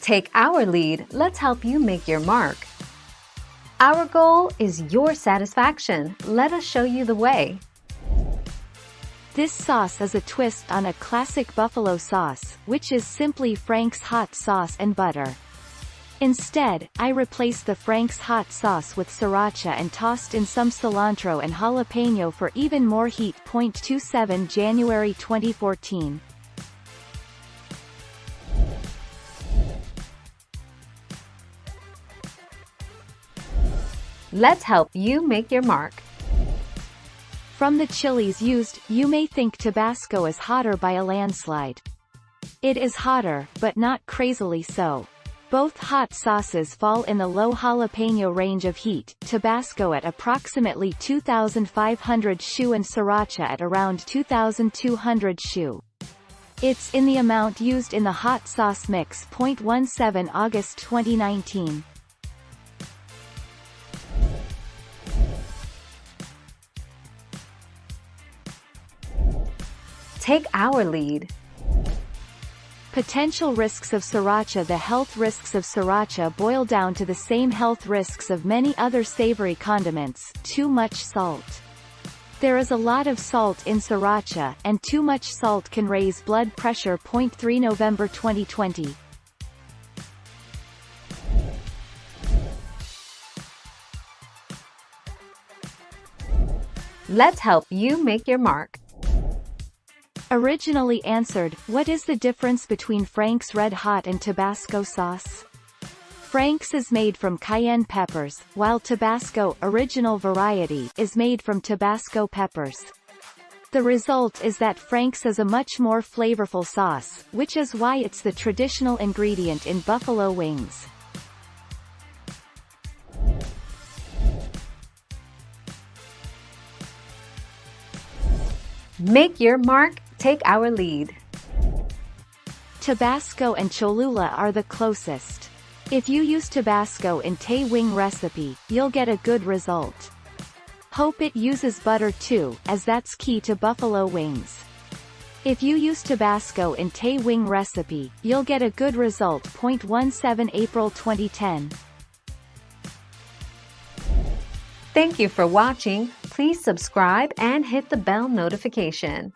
Take our lead, let's help you make your mark. Our goal is your satisfaction. Let us show you the way. This sauce is a twist on a classic buffalo sauce, which is simply Frank's hot sauce and butter. Instead, I replaced the Frank's hot sauce with Sriracha and tossed in some cilantro and jalapeno for even more heat. 27 January 2014. Let's help you make your mark. From the chilies used, you may think Tabasco is hotter by a landslide. It is hotter, but not crazily so. Both hot sauces fall in the low jalapeno range of heat, Tabasco at approximately 2,500 Shu and Sriracha at around 2,200 Shu. It's in the amount used in the hot sauce mix. 17 August 2019. Take our lead. Potential risks of Sriracha. The health risks of Sriracha boil down to the same health risks of many other savory condiments: too much salt. There is a lot of salt in Sriracha, and too much salt can raise blood pressure. 3 November 2020. Let's help you make your mark. Originally answered, what is the difference between Frank's Red Hot and Tabasco sauce? Frank's is made from cayenne peppers, while Tabasco original variety is made from Tabasco peppers. The result is that Frank's is a much more flavorful sauce, which is why it's the traditional ingredient in buffalo wings. Make your mark, take our lead. Tabasco and Cholula are the closest. If you use Tabasco in Tay wing recipe, you'll get a good result. Hope it uses butter too, as that's key to buffalo wings. If you use Tabasco in Tay wing recipe, you'll get a good result. 17 April 2010. Thank you for watching. Please subscribe and hit the bell notification.